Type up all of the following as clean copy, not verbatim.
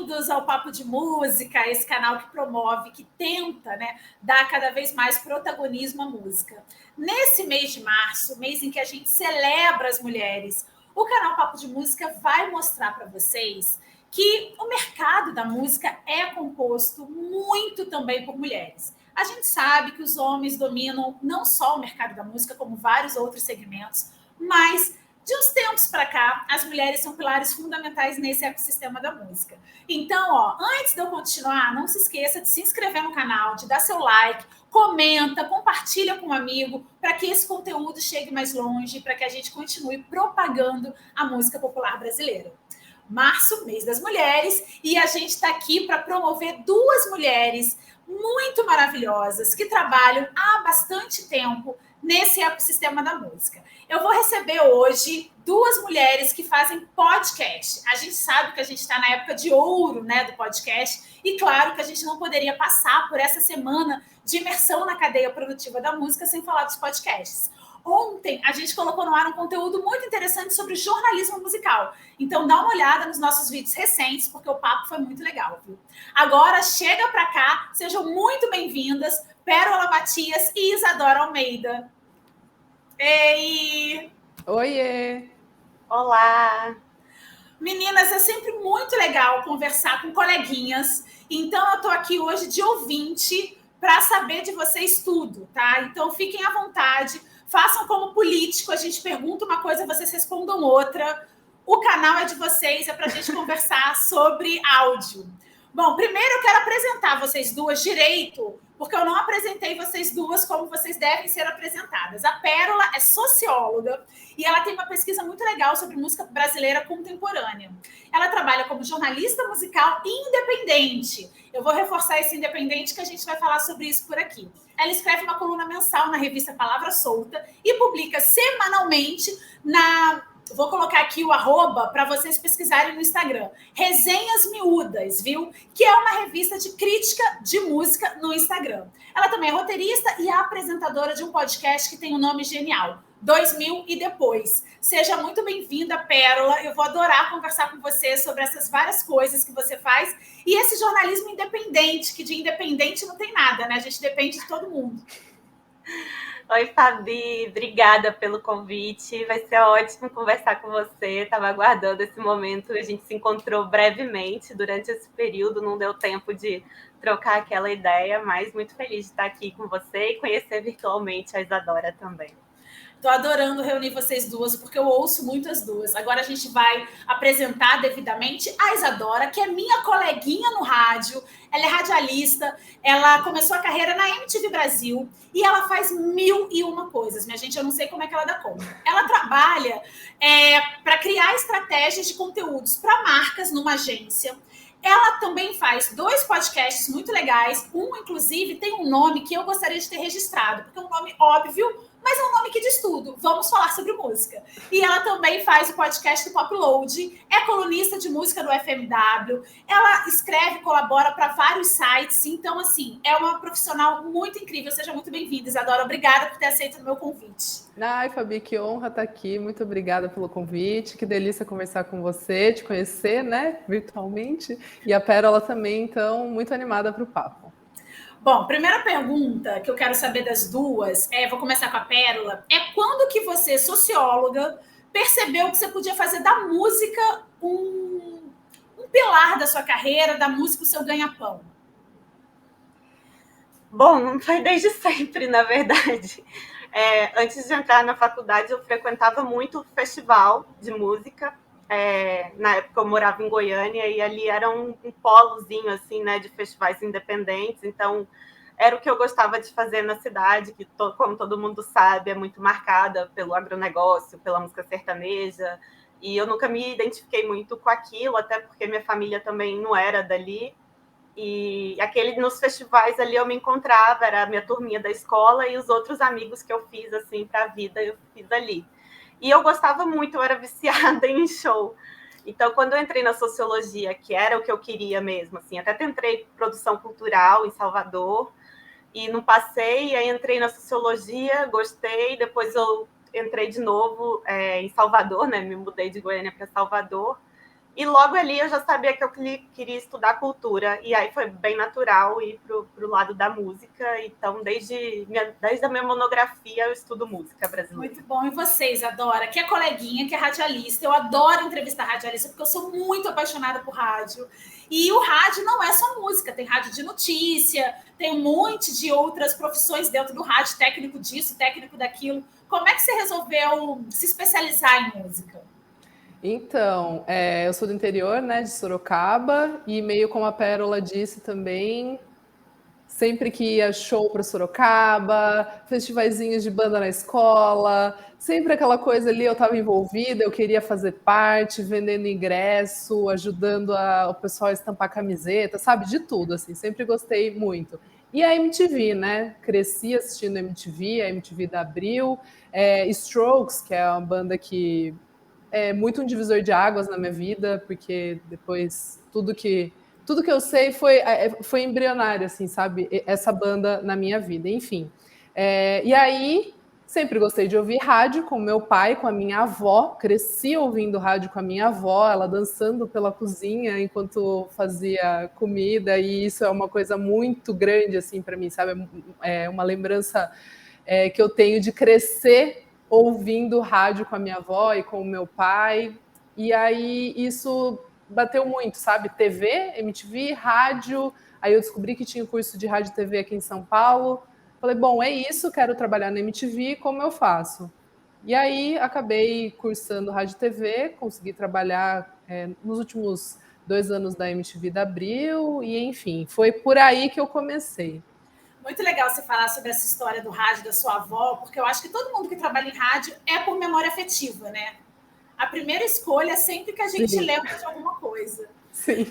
bem-vindos ao Papo de Música, esse canal que promove, que tenta, né, dar cada vez mais protagonismo à música. Nesse mês de março, mês em que a gente celebra as mulheres, o canal Papo de Música vai mostrar para vocês que o mercado da música é composto muito também por mulheres. A gente sabe que os homens dominam não só o mercado da música, como vários outros segmentos, mas de uns tempos para cá, as mulheres são pilares fundamentais nesse ecossistema da música. Então, antes de eu continuar, não se esqueça de se inscrever no canal, de dar seu like, comenta, compartilha com um amigo, para que esse conteúdo chegue mais longe, para que a gente continue propagando a música popular brasileira. Março, mês das mulheres, e a gente está aqui para promover duas mulheres muito maravilhosas que trabalham há bastante tempo nesse ecossistema da música. Eu vou receber hoje duas mulheres que fazem podcast. A gente sabe que a gente está na época de ouro, né, do podcast, e claro que a gente não poderia passar por essa semana de imersão na cadeia produtiva da música sem falar dos podcasts. Ontem, a gente colocou no ar um conteúdo muito interessante sobre jornalismo musical. Então, dá uma olhada nos nossos vídeos recentes, porque o papo foi muito legal, viu? Agora, chega para cá, sejam muito bem-vindas, Pérola Matias e Isadora Almeida. Ei! Oiê! Olá! Meninas, é sempre muito legal conversar com coleguinhas. Então, eu estou aqui hoje de ouvinte para saber de vocês tudo, tá? Então, fiquem à vontade. Façam como político, a gente pergunta uma coisa, vocês respondam outra. O canal é de vocês, é para a gente conversar sobre áudio. Bom, primeiro eu quero apresentar vocês duas direito, porque eu não apresentei vocês duas como vocês devem ser apresentadas. A Pérola é socióloga e ela tem uma pesquisa muito legal sobre música brasileira contemporânea. Ela trabalha como jornalista musical independente. Eu vou reforçar esse independente que a gente vai falar sobre isso por aqui. Ela escreve uma coluna mensal na revista Palavra Solta e publica semanalmente na... Vou colocar aqui o arroba para vocês pesquisarem no Instagram. Resenhas Miúdas, viu? Que é uma revista de crítica de música no Instagram. Ela também é roteirista e apresentadora de um podcast que tem um nome genial, 2000 e Depois. Seja muito bem-vinda, Pérola. Eu vou adorar conversar com você sobre essas várias coisas que você faz e esse jornalismo independente, que de independente não tem nada, né? A gente depende de todo mundo. Oi, Fabi, obrigada pelo convite. Vai ser ótimo conversar com você. Estava aguardando esse momento. A gente se encontrou brevemente durante esse período, não deu tempo de trocar aquela ideia, mas muito feliz de estar aqui com você e conhecer virtualmente a Isadora também. Estou adorando reunir vocês duas, porque eu ouço muito as duas. Agora a gente vai apresentar devidamente a Isadora, que é minha coleguinha no rádio. Ela é radialista, ela começou a carreira na MTV Brasil e ela faz 1001 coisas. Minha gente, eu não sei como é que ela dá conta. Ela trabalha para criar estratégias de conteúdos para marcas numa agência. Ela também faz 2 podcasts muito legais. Um, inclusive, tem um nome que eu gostaria de ter registrado, porque é um nome óbvio, mas é um nome que diz tudo. Vamos falar sobre música. E ela também faz o podcast do Popload, é colunista de música do FMW, ela escreve e colabora para vários sites. Então, assim, é uma profissional muito incrível. Seja muito bem-vinda, Isadora. Obrigada por ter aceito o meu convite. Ai, Fabi, que honra estar aqui. Muito obrigada pelo convite. Que delícia conversar com você, te conhecer, né, virtualmente. E a Pérola também, então, muito animada para o papo. Bom, primeira pergunta que eu quero saber das duas, vou começar com a Pérola, é quando que você, socióloga, percebeu que você podia fazer da música um pilar da sua carreira, da música o seu ganha-pão? Bom, não foi desde sempre, na verdade. Antes de entrar na faculdade, eu frequentava muito festival de música. Na época eu morava em Goiânia e ali era um polozinho assim, né, de festivais independentes, então era o que eu gostava de fazer na cidade, que como todo mundo sabe, é muito marcada pelo agronegócio, pela música sertaneja, e eu nunca me identifiquei muito com aquilo, até porque minha família também não era dali, e nos festivais ali eu me encontrava, era a minha turminha da escola e os outros amigos que eu fiz assim para a vida, eu fiz ali. E eu gostava muito, eu era viciada em show. Então, quando eu entrei na sociologia, que era o que eu queria mesmo, assim, até tentei produção cultural em Salvador, e não passei, aí entrei na sociologia, gostei, depois eu entrei de novo em Salvador, né? Me mudei de Goiânia para Salvador, E logo ali eu já sabia que eu queria estudar cultura, e aí foi bem natural ir para o lado da música. Então, desde a minha monografia, eu estudo música brasileira. Muito bom. E vocês, Adora, que é coleguinha, que é radialista. Eu adoro entrevistar radialista, porque eu sou muito apaixonada por rádio. E o rádio não é só música, tem rádio de notícia, tem um monte de outras profissões dentro do rádio, técnico disso, técnico daquilo. Como é que você resolveu se especializar em música? Então, eu sou do interior, né, de Sorocaba, e meio como a Pérola disse também, sempre que ia show para Sorocaba, festivaizinhos de banda na escola, sempre aquela coisa ali, eu estava envolvida, eu queria fazer parte, vendendo ingresso, ajudando o pessoal a estampar camiseta, sabe, de tudo, assim, sempre gostei muito. E a MTV, né? Cresci assistindo a MTV da Abril, Strokes, que é uma banda que é muito um divisor de águas na minha vida, porque depois tudo que eu sei foi embrionário, assim, sabe? Essa banda na minha vida, enfim. E aí, sempre gostei de ouvir rádio com meu pai, com a minha avó. Cresci ouvindo rádio com a minha avó, ela dançando pela cozinha enquanto fazia comida, e isso é uma coisa muito grande, assim, para mim, sabe? É uma lembrança que eu tenho de crescer ouvindo rádio com a minha avó e com o meu pai. E aí isso bateu muito, sabe? TV, MTV, rádio. Aí eu descobri que tinha curso de rádio e TV aqui em São Paulo. Falei, bom, é isso, quero trabalhar na MTV, como eu faço? E aí acabei cursando rádio e TV, consegui trabalhar nos últimos 2 anos da MTV da Abril, e enfim, foi por aí que eu comecei. Muito legal você falar sobre essa história do rádio da sua avó, porque eu acho que todo mundo que trabalha em rádio é por memória afetiva, né? A primeira escolha é sempre que a gente Sim. lembra de alguma coisa. Sim.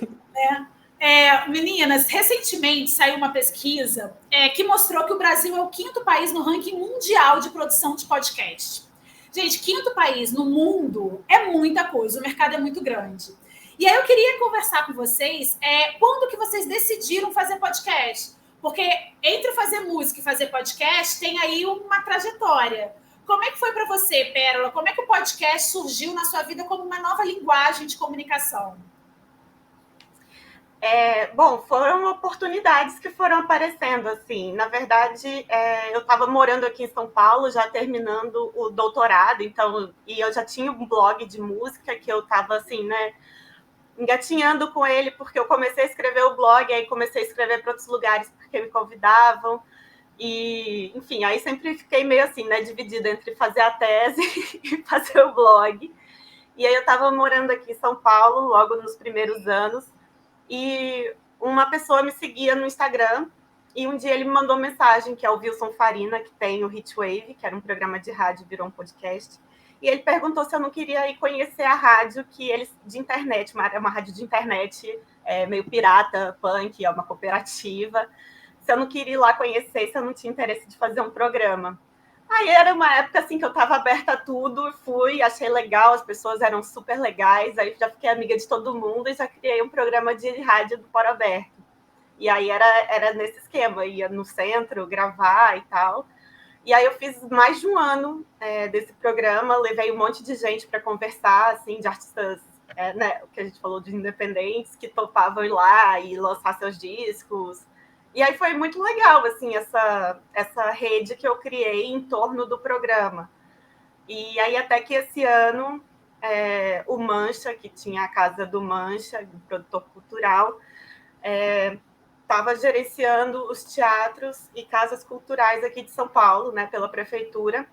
Meninas, recentemente saiu uma pesquisa que mostrou que o Brasil é o 5º país no ranking mundial de produção de podcast. Gente, 5º país no mundo é muita coisa, o mercado é muito grande. E aí eu queria conversar com vocês quando que vocês decidiram fazer podcast? Porque entre fazer música e fazer podcast tem aí uma trajetória. Como é que foi para você, Pérola? Como é que o podcast surgiu na sua vida como uma nova linguagem de comunicação? Bom, foram oportunidades que foram aparecendo, assim. Na verdade, eu estava morando aqui em São Paulo, já terminando o doutorado, então, e eu já tinha um blog de música que eu estava, assim, né, engatinhando com ele, porque eu comecei a escrever o blog, aí comecei a escrever para outros lugares porque me convidavam, e, enfim, aí sempre fiquei meio assim, né, dividida entre fazer a tese e fazer o blog. E aí eu estava morando aqui em São Paulo, logo nos primeiros anos, e uma pessoa me seguia no Instagram, e um dia ele me mandou mensagem, que é o Wilson Farina, que tem o Hitwave, que era um programa de rádio, virou um podcast, e ele perguntou se eu não queria ir conhecer a rádio que eles de internet, é uma rádio de internet, meio pirata, punk, é uma cooperativa, se eu não queria ir lá conhecer, se eu não tinha interesse de fazer um programa. Aí era uma época assim que eu estava aberta a tudo, fui, achei legal, as pessoas eram super legais, aí já fiquei amiga de todo mundo e já criei um programa de rádio do Foro Aberto. E aí era nesse esquema, ia no centro gravar e tal. E aí eu fiz mais de um ano desse programa, levei um monte de gente para conversar, assim, de artistas, né, o que a gente falou de independentes, que topavam ir lá e lançar seus discos. E aí foi muito legal, assim, essa rede que eu criei em torno do programa. E aí até que esse ano, o Mancha, que tinha a Casa do Mancha, o produtor cultural, estava gerenciando os teatros e casas culturais aqui de São Paulo, né, pela prefeitura,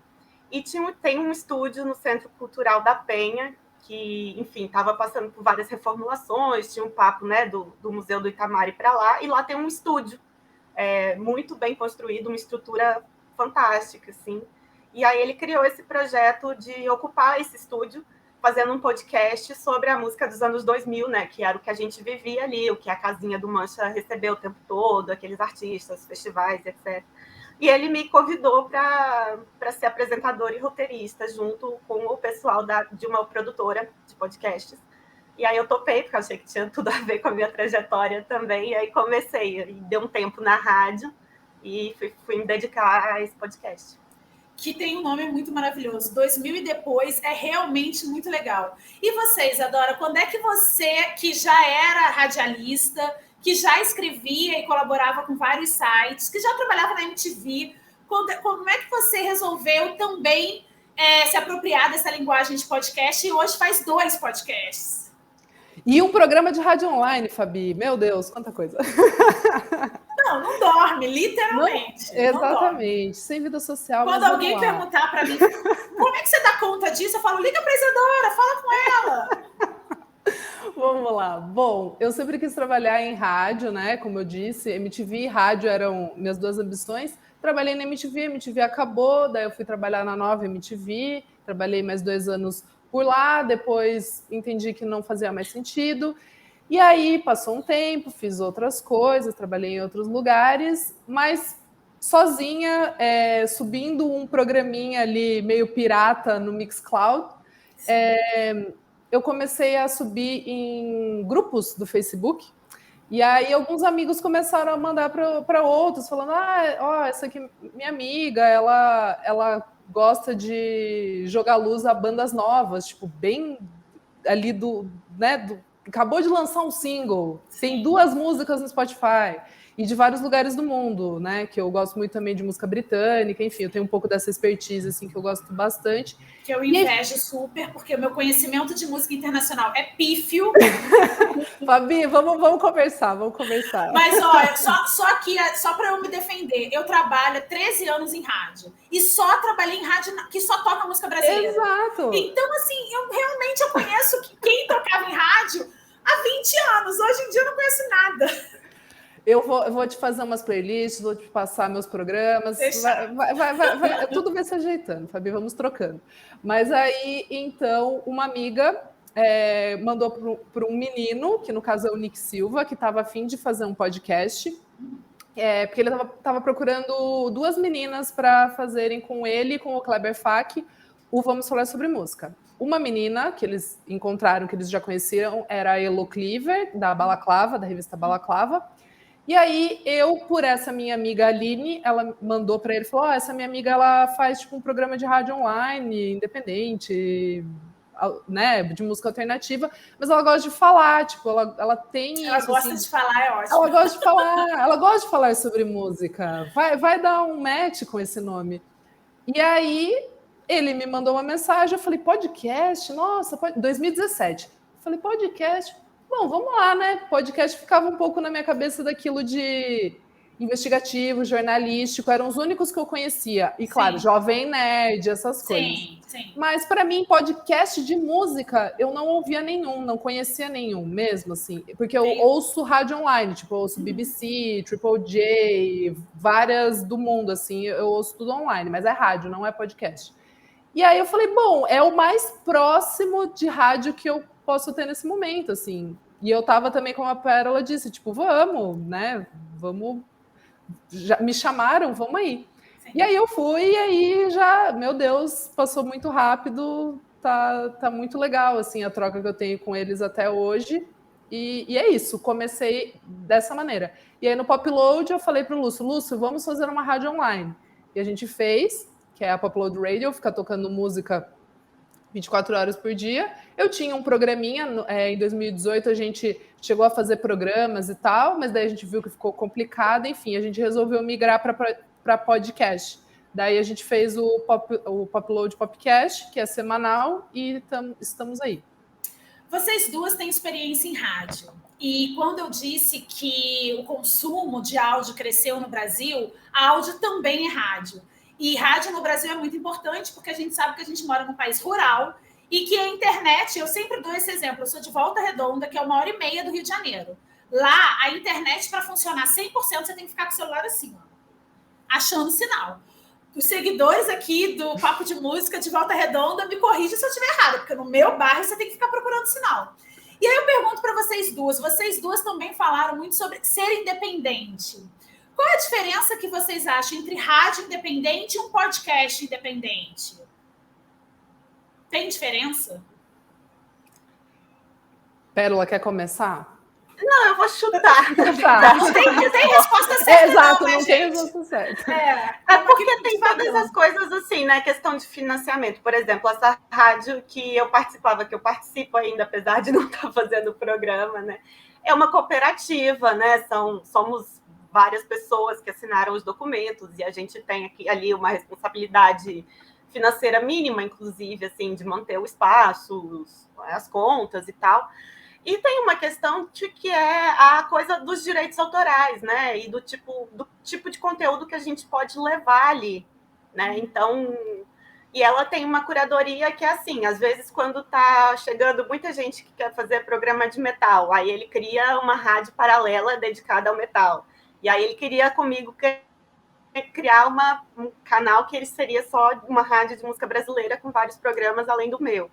e tem um estúdio no Centro Cultural da Penha, que, enfim, estava passando por várias reformulações, tinha um papo, né, do Museu do Itamar para lá, e lá tem um estúdio muito bem construído, uma estrutura fantástica, assim. E aí ele criou esse projeto de ocupar esse estúdio, fazendo um podcast sobre a música dos anos 2000, né, que era o que a gente vivia ali, o que a casinha do Mancha recebeu o tempo todo, aqueles artistas, festivais, etc. E ele me convidou para ser apresentador e roteirista, junto com o pessoal de uma produtora de podcasts. E aí eu topei, porque eu achei que tinha tudo a ver com a minha trajetória também, e aí comecei, e deu um tempo na rádio, e fui me dedicar a esse podcast. que tem um nome muito maravilhoso. 2000 e depois é realmente muito legal. E vocês, Adora, quando é que você, que já era radialista, que já escrevia e colaborava com vários sites, que já trabalhava na MTV, como é que você resolveu também se apropriar dessa linguagem de podcast e hoje faz 2 podcasts? E um programa de rádio online, Fabi. Meu Deus, quanta coisa. Não dorme, literalmente. Não, exatamente, não sem vida social. Quando alguém perguntar para mim, como é que você dá conta disso? Eu falo, liga para a Isadora, fala com ela. Vamos lá. Bom, eu sempre quis trabalhar em rádio, né? Como eu disse, MTV e rádio eram minhas 2 ambições. Trabalhei na MTV, a MTV acabou, daí eu fui trabalhar na nova MTV, trabalhei mais 2 anos por lá, depois entendi que não fazia mais sentido. E aí passou um tempo, fiz outras coisas, trabalhei em outros lugares, mas sozinha, subindo um programinha ali meio pirata no Mixcloud, eu comecei a subir em grupos do Facebook. E aí alguns amigos começaram a mandar para outros, falando: essa aqui minha amiga, ela gosta de jogar luz a bandas novas, tipo, bem ali acabou de lançar um single, tem 2 músicas no Spotify e de vários lugares do mundo, né? Que eu gosto muito também de música britânica, enfim, eu tenho um pouco dessa expertise assim que eu gosto bastante. Que eu invejo super, porque o meu conhecimento de música internacional é pífio. Fabi, vamos conversar. Mas olha, só para eu me defender, eu trabalho há 13 anos em rádio e só trabalhei em rádio que só toca música brasileira. Exato. Então, assim, eu conheço quem tocava em rádio há 20 anos. Hoje em dia eu não conheço nada. Eu vou te fazer umas playlists, vou te passar meus programas. Tudo vai se ajeitando, Fabi, vamos trocando. Mas aí, então, uma amiga mandou para um menino, que no caso é o Nick Silva, que estava a fim de fazer um podcast, porque ele estava procurando 2 meninas para fazerem com ele e com o Kleber Fak o Vamos Falar Sobre Música. Uma menina que eles encontraram, que eles já conheciam, era a Elo Cleaver, da Balaclava, da revista Balaclava. E aí, por essa minha amiga Aline, ela mandou para ele, falou, essa minha amiga, ela faz tipo um programa de rádio online, independente, né, de música alternativa, mas ela gosta de falar, tipo, ela tem ela isso. Ela gosta assim, de falar, é ótimo. Ela gosta de falar sobre música, vai dar um match com esse nome. E aí, ele me mandou uma mensagem, eu falei, podcast? Nossa, 2017. Eu falei, podcast? Bom, vamos lá, né? Podcast ficava um pouco na minha cabeça daquilo de investigativo, jornalístico, eram os únicos que eu conhecia. E, claro, Jovem Nerd, essas coisas. Sim. Mas, para mim, podcast de música, eu não ouvia nenhum, não conhecia nenhum mesmo, assim. Porque eu ouço rádio online, tipo, eu ouço BBC, Triple J, várias do mundo, assim, eu ouço tudo online, mas é rádio, não é podcast. E aí eu falei, bom, é o mais próximo de rádio que eu posso ter nesse momento, assim. E eu tava também, como a Pérola disse, tipo, vamos, né? Vamos. Já me chamaram, vamos aí. Sim. E aí eu fui, e aí já, meu Deus, passou muito rápido, tá muito legal, assim, a troca que eu tenho com eles até hoje. E é isso, comecei dessa maneira. E aí no Popload eu falei pro Lúcio, vamos fazer uma rádio online. E a gente fez, que é a Popload Radio, fica tocando música 24 horas por dia. Eu tinha um programinha, em 2018 a gente chegou a fazer programas e tal, mas daí a gente viu que ficou complicado, enfim, a gente resolveu migrar para podcast. Daí a gente fez o Popload Podcast, que é semanal, e estamos aí. Vocês 2 têm experiência em rádio. E quando eu disse que o consumo de áudio cresceu no Brasil, áudio também é rádio. E rádio no Brasil é muito importante porque a gente sabe que a gente mora num país rural e que a internet, eu sempre dou esse exemplo, eu sou de Volta Redonda, que é 1h30 do Rio de Janeiro. Lá, a internet, para funcionar 100%, você tem que ficar com o celular assim, ó, achando sinal. Os seguidores aqui do Papo de Música de Volta Redonda me corrigem se eu estiver errado, porque no meu bairro você tem que ficar procurando sinal. E aí eu pergunto para vocês 2 também falaram muito sobre ser independente. Qual é a diferença que vocês acham entre rádio independente e um podcast independente? Tem diferença? Pérola, quer começar? Não, eu vou chutar. Não tem resposta certa. Exato, não tem resposta certa. É porque tem todas as coisas assim, né? Questão de financiamento. Por exemplo, essa rádio que eu participava, que eu participo ainda, apesar de não estar fazendo o programa, né? É uma cooperativa, né? Somos várias pessoas que assinaram os documentos e a gente tem aqui ali uma responsabilidade financeira mínima, inclusive, assim, de manter o espaço, as contas e tal. E tem uma questão de que é a coisa dos direitos autorais, né? E do tipo de conteúdo que a gente pode levar ali, né? Então, e ela tem uma curadoria que é assim, às vezes quando tá chegando muita gente que quer fazer programa de metal, aí ele cria uma rádio paralela dedicada ao metal. E aí ele queria comigo criar um canal que ele seria só uma rádio de música brasileira com vários programas além do meu.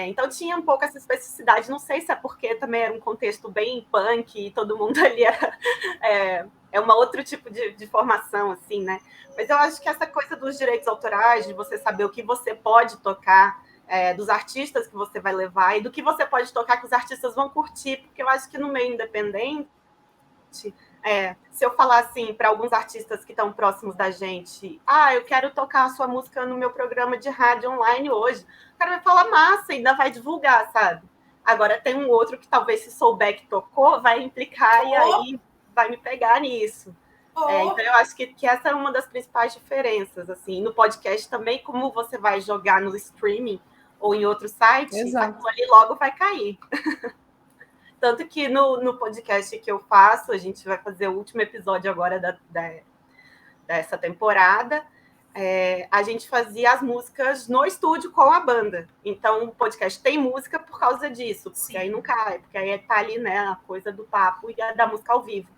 Então tinha um pouco essa especificidade, não sei se é porque também era um contexto bem punk e todo mundo ali é um outro tipo de formação, assim, né? Mas eu acho que essa coisa dos direitos autorais, de você saber o que você pode tocar, dos artistas que você vai levar e do que você pode tocar que os artistas vão curtir, porque eu acho que no meio independente, se eu falar assim para alguns artistas que estão próximos da gente, eu quero tocar a sua música no meu programa de rádio online hoje, o cara vai falar massa e ainda vai divulgar, sabe? Agora tem um outro que talvez se souber que tocou, vai implicar e aí vai me pegar nisso. Então eu acho que essa é uma das principais diferenças, assim, no podcast também, como você vai jogar no streaming ou em outro site, aquilo ali logo vai cair. Tanto que no podcast que eu faço, a gente vai fazer o último episódio agora dessa temporada, a gente fazia as músicas no estúdio com a banda. Então, o podcast tem música por causa disso, porque aí não cai, porque aí tá ali, né, a coisa do papo e da música ao vivo.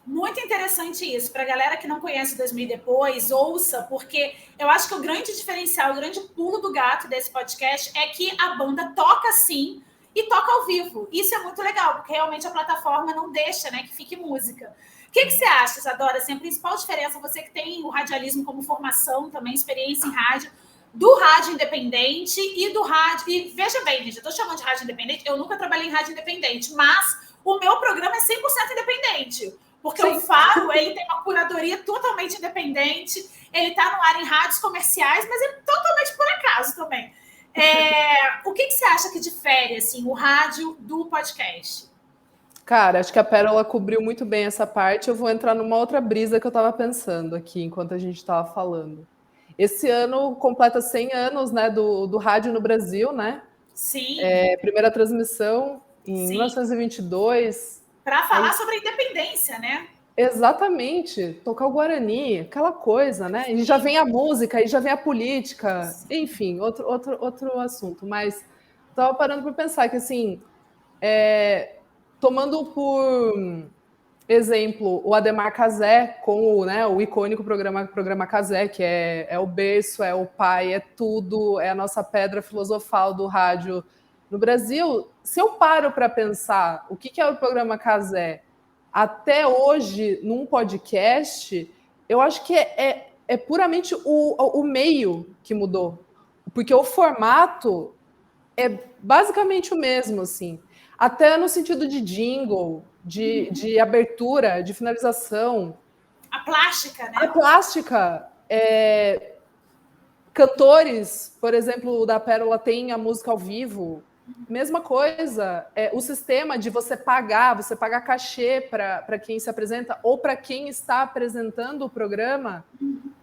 Muito interessante isso. Para a galera que não conhece 2000 e Depois, ouça, porque eu acho que o grande diferencial, o grande pulo do gato desse podcast é que a banda toca sim e toca ao vivo. Isso é muito legal, porque realmente a plataforma não deixa, né, que fique música. O que você acha, Isadora? Assim, a principal diferença, você que tem o radialismo como formação, também experiência em rádio, do rádio independente e do rádio... E veja bem, gente, eu estou chamando de rádio independente, eu nunca trabalhei em rádio independente, mas o meu programa é 100% independente. Porque o Faro, ele tem uma curadoria totalmente independente, ele está no ar em rádios comerciais, mas é totalmente por acaso também. O que você acha que difere assim, o rádio do podcast? Cara, acho que a Pérola cobriu muito bem essa parte. Eu vou entrar numa outra brisa que eu estava pensando aqui, enquanto a gente estava falando. Esse ano completa 100 anos, né, do rádio no Brasil, né? Sim. Primeira transmissão em 1922. Para falar sobre a independência, né? Exatamente, tocar o Guarani, aquela coisa, né? E já vem a música, e já vem a política, enfim, outro assunto. Mas estava parando para pensar que, assim, tomando por exemplo o Adhemar Cazé com o icônico programa Cazé, que é o berço, é o pai, é tudo, é a nossa pedra filosofal do rádio no Brasil. Se eu paro para pensar o que é o programa Cazé até hoje num podcast, eu acho que é puramente o meio que mudou, porque o formato é basicamente o mesmo, assim, até no sentido de jingle, de abertura, de finalização. A plástica, né? A plástica, cantores, por exemplo, o da Pérola tem a música ao vivo, mesma coisa, o sistema de você pagar cachê para quem se apresenta ou para quem está apresentando o programa,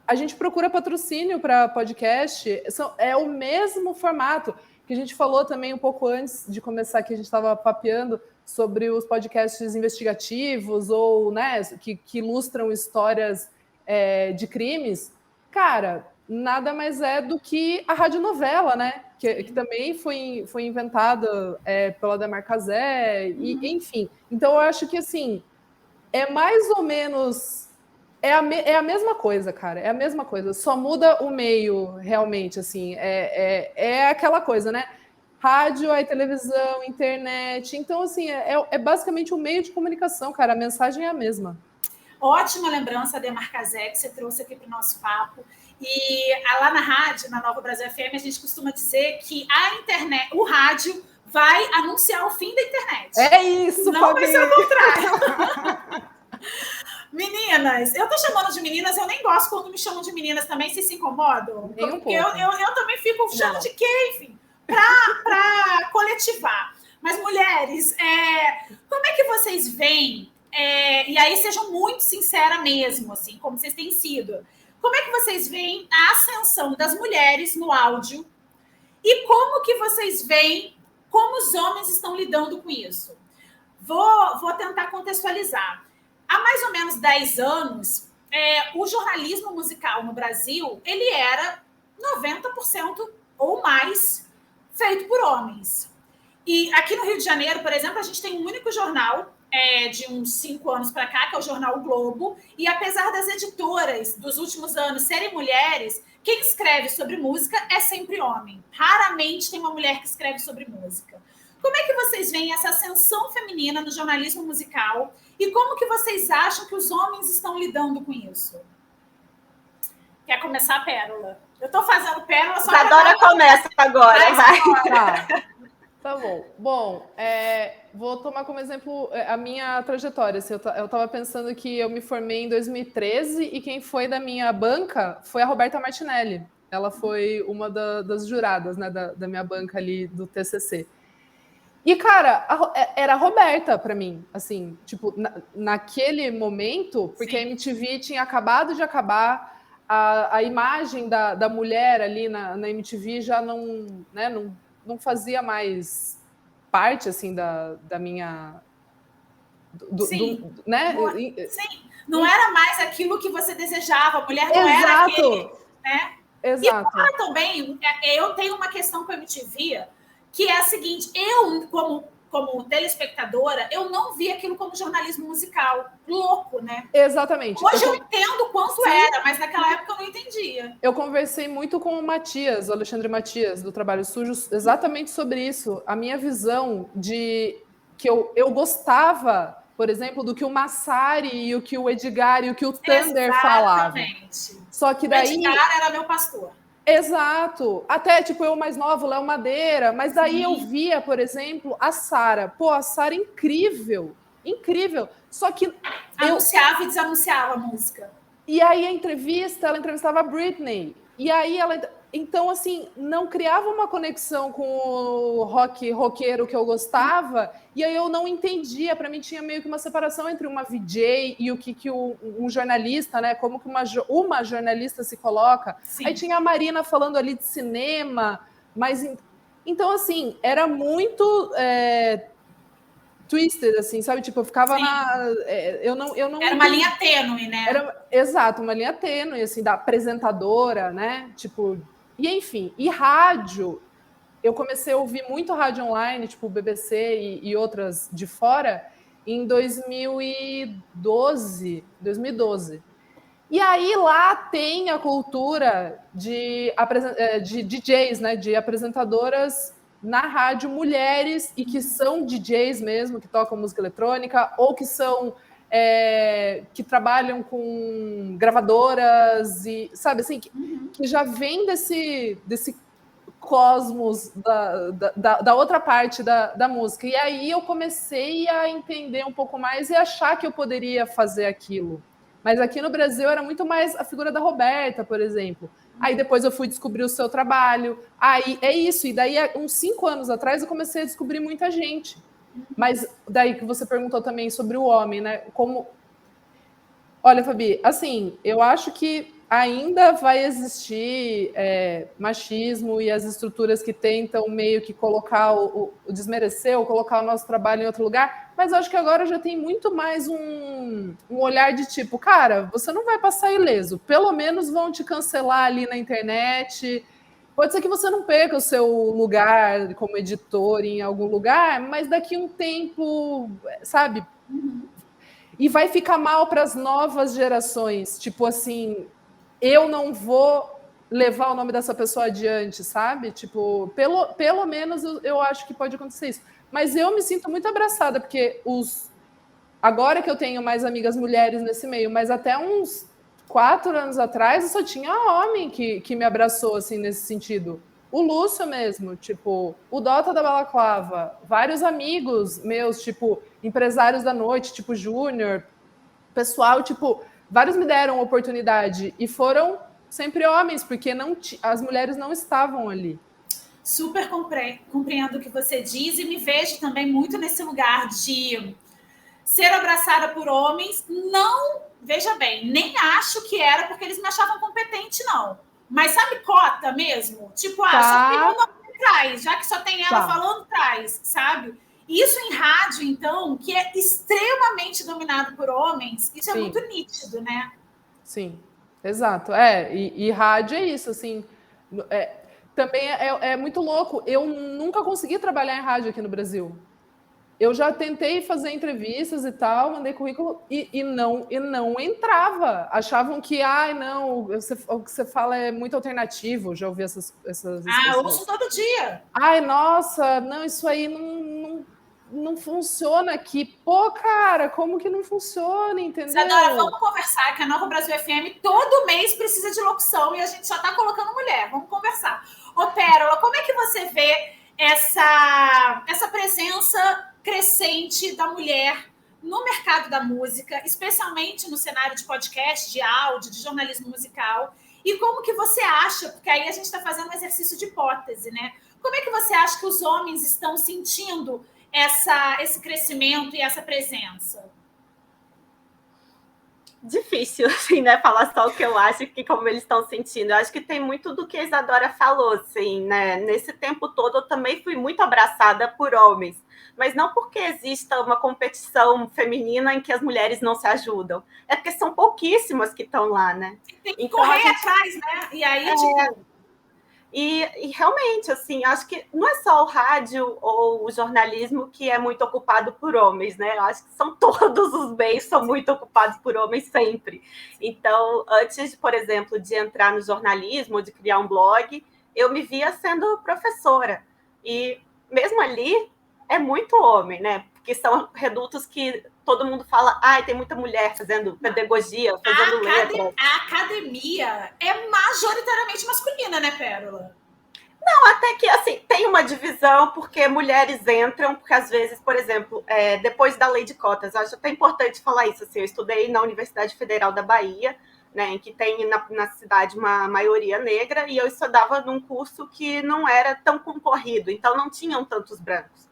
a gente procura patrocínio para podcast, é o mesmo formato, que a gente falou também um pouco antes de começar, que a gente estava papeando sobre os podcasts investigativos ou, né, que ilustram histórias de crimes. Cara, nada mais é do que a radionovela, né? Que também foi inventada pela Adhemar Cazé, e, enfim. Então, eu acho que, assim, é mais ou menos... É a mesma coisa, cara. É a mesma coisa. Só muda o meio, realmente, assim. É aquela coisa, né? Rádio, aí televisão, internet. Então, assim, é basicamente um meio de comunicação, cara. A mensagem é a mesma. Ótima lembrança, Adhemar Cazé, que você trouxe aqui para o nosso papo. E lá na rádio, na Nova Brasil FM, a gente costuma dizer que a internet, o rádio vai anunciar o fim da internet. É isso, não Fabi. vai ser o contrário. Meninas, eu tô chamando de meninas, eu nem gosto quando me chamam de meninas também, vocês se incomodam? Nem um Porque pouco. eu também fico chamando de quê, enfim, pra coletivar. Mas, mulheres, como é que vocês veem, e aí sejam muito sinceras mesmo, assim, como vocês têm sido, como é que vocês veem a ascensão das mulheres no áudio e como que vocês veem como os homens estão lidando com isso? Vou tentar contextualizar. Há mais ou menos 10 anos, o jornalismo musical no Brasil, ele era 90% ou mais feito por homens. E aqui no Rio de Janeiro, por exemplo, a gente tem um único jornal de uns 5 anos para cá, que é o Jornal o Globo, e apesar das editoras dos últimos anos serem mulheres, quem escreve sobre música é sempre homem. Raramente tem uma mulher que escreve sobre música. Como é que vocês veem essa ascensão feminina no jornalismo musical e como que vocês acham que os homens estão lidando com isso? Quer começar, Pérola? Eu estou fazendo Pérola só para... Isadora começa agora, vai. Tá bom. Bom, vou tomar como exemplo a minha trajetória. Assim, eu estava pensando que eu me formei em 2013 e quem foi da minha banca foi a Roberta Martinelli. Ela foi uma das juradas, né, da minha banca ali do TCC. E, cara, era a Roberta para mim, assim, tipo, naquele momento, porque Sim. A MTV tinha acabado de acabar, a imagem da mulher ali na MTV já não fazia mais parte, assim, da minha... Sim. Né? Sim, não era mais aquilo que você desejava, a mulher não era aquele... Né? Exato. E fora também, eu tenho uma questão com a MTV... que é a seguinte, eu, como telespectadora, eu não vi aquilo como jornalismo musical. Louco, né? Exatamente. Hoje eu entendo quanto Sim. era, mas naquela época eu não entendia. Eu conversei muito com o Matias, o Alexandre Matias, do Trabalho Sujo, exatamente sobre isso. A minha visão de que eu gostava, por exemplo, do que o Massari e o que o Edgar e o que o Thunder falavam. Exatamente. Só que daí... O Edgar era meu pastor. Exato. Até, tipo, eu mais nova, o Léo Madeira. Mas daí Sim. eu via, por exemplo, a Sara. Pô, a Sara incrível. Incrível. Só que... Anunciava e desanunciava a música. E aí ela entrevistava a Britney. E aí ela... Então, assim, não criava uma conexão com o roqueiro que eu gostava, e aí eu não entendia. Para mim, tinha meio que uma separação entre uma VJ e o que um jornalista, né? Como que uma jornalista se coloca. Sim. Aí tinha a Marina falando ali de cinema, mas... Então, assim, era muito... twisted, assim, sabe? Tipo, eu ficava eu não era uma linha tênue, né? Exato, uma linha tênue, assim, da apresentadora, né? Tipo... E, enfim, e rádio, eu comecei a ouvir muito rádio online, tipo BBC e outras de fora, em 2012. E aí lá tem a cultura de DJs, né, de apresentadoras na rádio, mulheres, e que são DJs mesmo, que tocam música eletrônica, ou que são... que trabalham com gravadoras e, sabe, assim, que já vem desse cosmos da outra parte da música. E aí eu comecei a entender um pouco mais e achar que eu poderia fazer aquilo. Mas aqui no Brasil era muito mais a figura da Roberta, por exemplo. Aí depois eu fui descobrir o seu trabalho. Aí é isso. E daí, uns 5 anos atrás, eu comecei a descobrir muita gente. Mas daí que você perguntou também sobre o homem, né? Como... Olha, Fabi, assim, eu acho que ainda vai existir machismo e as estruturas que tentam meio que colocar o desmerecer ou colocar o nosso trabalho em outro lugar, mas eu acho que agora já tem muito mais um olhar de tipo, cara, você não vai passar ileso, pelo menos vão te cancelar ali na internet. Pode ser que você não perca o seu lugar como editor em algum lugar, mas daqui a um tempo, sabe? E vai ficar mal para as novas gerações. Tipo assim, eu não vou levar o nome dessa pessoa adiante, sabe? Tipo, pelo menos eu acho que pode acontecer isso. Mas eu me sinto muito abraçada, porque agora que eu tenho mais amigas mulheres nesse meio, mas até uns 4 anos atrás eu só tinha homem que me abraçou assim nesse sentido. o Lúcio mesmo, tipo, o Dota da Balaclava, vários amigos meus, tipo, empresários da noite, tipo, Júnior, pessoal, tipo, vários me deram oportunidade e foram sempre homens, porque as mulheres não estavam ali. Super compreendo o que você diz e me vejo também muito nesse lugar de ser abraçada por homens. Não, veja bem, nem acho que era porque eles me achavam competente, não. Mas sabe cota mesmo? Tipo, só tem uma, traz. Já que só tem ela falando, traz, sabe? Isso em rádio, então, que é extremamente dominado por homens, isso é muito nítido, né? Sim, exato. E rádio é isso, assim. Também é muito louco. Eu nunca consegui trabalhar em rádio aqui no Brasil. Eu já tentei fazer entrevistas e tal, mandei currículo e não entrava. Achavam que, não, o que você fala é muito alternativo. Já ouvi essas expressões. Eu ouço todo dia. Nossa, não, isso aí não funciona aqui. Pô, cara, como que não funciona, entendeu? Isadora, vamos conversar, que a Nova Brasil FM todo mês precisa de locução e a gente só está colocando mulher. Vamos conversar. Ô, Pérola, como é que você vê essa presença crescente da mulher no mercado da música, especialmente no cenário de podcast, de áudio, de jornalismo musical? E como que você acha, porque aí a gente está fazendo um exercício de hipótese, né? Como é que você acha que os homens estão sentindo esse crescimento e essa presença? Difícil, assim, né? Falar só o que eu acho e como eles estão sentindo. Eu acho que tem muito do que a Isadora falou, assim, né? Nesse tempo todo, eu também fui muito abraçada por homens. Mas não porque exista uma competição feminina em que as mulheres não se ajudam. É porque são pouquíssimas que estão lá, né? Tem que correr atrás, né? E aí, tipo... E realmente, assim, acho que não é só o rádio ou o jornalismo que é muito ocupado por homens, né? Eu acho que são todos os meios são muito ocupados por homens sempre. Então, antes, por exemplo, de entrar no jornalismo, de criar um blog, eu me via sendo professora. E mesmo ali é muito homem, né? Porque são redutos que todo mundo fala, tem muita mulher fazendo pedagogia, fazendo letras. A academia é majoritariamente masculina, né, Pérola? Não, até que, assim, tem uma divisão, porque mulheres entram, porque às vezes, por exemplo, depois da lei de cotas, acho até importante falar isso, assim, eu estudei na Universidade Federal da Bahia, né, em que tem na cidade uma maioria negra, e eu estudava num curso que não era tão concorrido, então não tinham tantos brancos.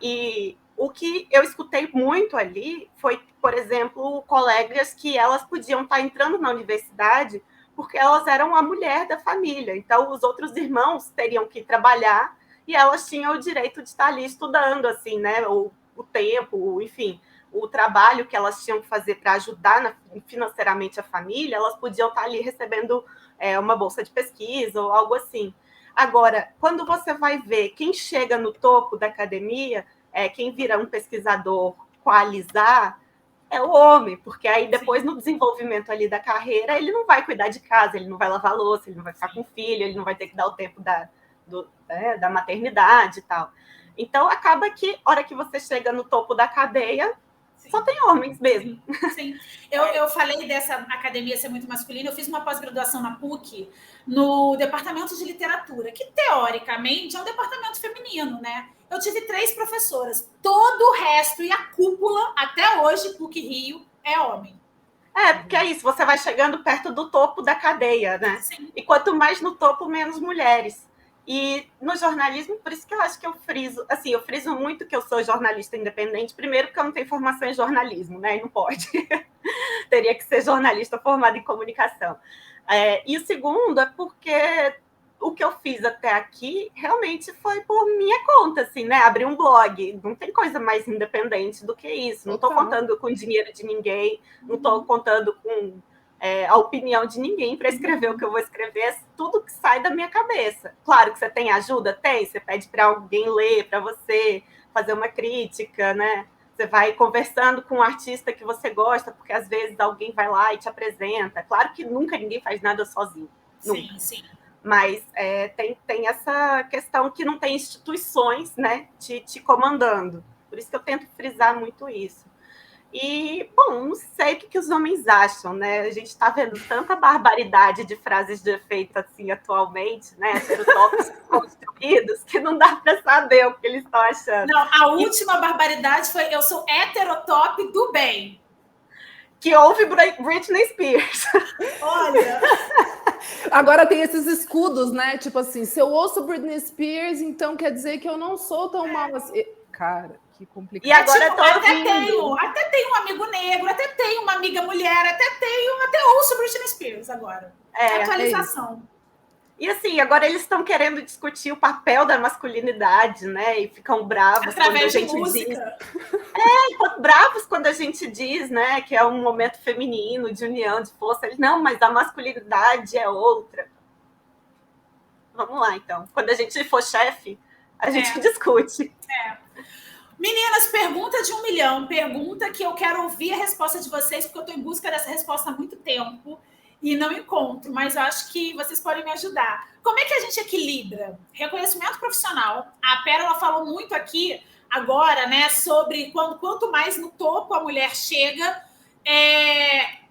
E o que eu escutei muito ali foi, por exemplo, colegas que elas podiam estar entrando na universidade porque elas eram a mulher da família. Então, os outros irmãos teriam que trabalhar e elas tinham o direito de estar ali estudando, assim, né? O tempo, enfim, o trabalho que elas tinham que fazer para ajudar financeiramente a família, elas podiam estar ali recebendo uma bolsa de pesquisa ou algo assim. Agora, quando você vai ver quem chega no topo da academia, quem vira um pesquisador qualizar, é o homem, porque aí depois no desenvolvimento ali da carreira, ele não vai cuidar de casa, ele não vai lavar louça, ele não vai ficar com filho, ele não vai ter que dar o tempo da maternidade e tal. Então, acaba que, a hora que você chega no topo da cadeia, só tem homens mesmo. Sim. Eu falei dessa academia ser muito masculina. Eu fiz uma pós-graduação na PUC no departamento de literatura, que teoricamente é um departamento feminino, né? Eu tive 3 professoras. Todo o resto e a cúpula, até hoje, PUC Rio, é homem. Porque é isso, você vai chegando perto do topo da cadeia, né? Sim. E quanto mais no topo, menos mulheres. E no jornalismo, por isso que eu acho que eu friso muito que eu sou jornalista independente, primeiro porque eu não tenho formação em jornalismo, né? E não pode. Teria que ser jornalista formado em comunicação. E o segundo é porque o que eu fiz até aqui realmente foi por minha conta, assim, né? Abrir um blog. Não tem coisa mais independente do que isso. Não estou contando com o dinheiro de ninguém, não estou contando com a opinião de ninguém para escrever o que eu vou escrever, é tudo que sai da minha cabeça. Claro que você tem ajuda? Tem. Você pede para alguém ler para você, fazer uma crítica, né? Você vai conversando com um artista que você gosta, porque às vezes alguém vai lá e te apresenta. Claro que nunca ninguém faz nada sozinho. Nunca. Sim, sim. Mas tem essa questão que não tem instituições, né, te comandando. Por isso que eu tento frisar muito isso. E, bom, não sei o que os homens acham, né? A gente está vendo tanta barbaridade de frases de efeito assim atualmente, né? Heterotópicos construídos, que não dá para saber o que eles estão achando. Não, a última barbaridade foi: eu sou heterotop do bem. Que ouve Britney Spears. Olha. Agora tem esses escudos, né? Tipo assim, se eu ouço Britney Spears, então quer dizer que eu não sou tão mal assim. Cara, que complicado. E agora eu tô até tenho um amigo negro, até tenho uma amiga mulher, até ouço Britney Spears agora. Atualização. E assim, agora eles estão querendo discutir o papel da masculinidade, né? E ficam bravos através quando a gente diz. Bravos quando a gente diz, né, que é um momento feminino, de união, de força. Eles, não, mas a masculinidade é outra. Vamos lá, então. Quando a gente for chefe, a gente discute. Meninas, pergunta de 1 milhão. Pergunta que eu quero ouvir a resposta de vocês, porque eu estou em busca dessa resposta há muito tempo e não encontro, mas eu acho que vocês podem me ajudar. Como é que a gente equilibra reconhecimento profissional? A Pérola falou muito aqui agora, né, sobre quanto mais no topo a mulher chega,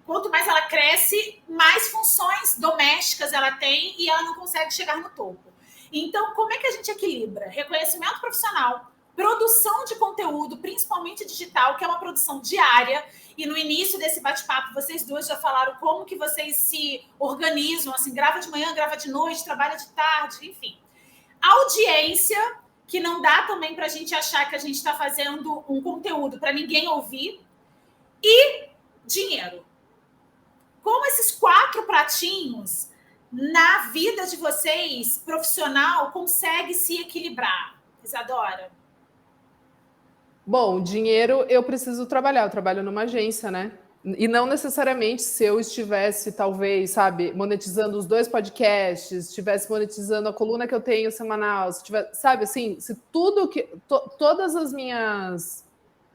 quanto mais ela cresce, mais funções domésticas ela tem e ela não consegue chegar no topo. Então, como é que a gente equilibra reconhecimento profissional, produção de conteúdo, principalmente digital, que é uma produção diária, e no início desse bate-papo, vocês duas já falaram como que vocês se organizam, assim, grava de manhã, grava de noite, trabalha de tarde, enfim. Audiência, que não dá também para a gente achar que a gente está fazendo um conteúdo para ninguém ouvir, e dinheiro. Como esses 4 pratinhos, na vida de vocês, profissional, consegue se equilibrar? Isadora? Bom, dinheiro eu preciso trabalhar, eu trabalho numa agência, né? E não necessariamente se eu estivesse, talvez, sabe, monetizando os 2 podcasts, estivesse monetizando a coluna que eu tenho semanal, se tivesse, sabe, assim, se tudo que... todas as minhas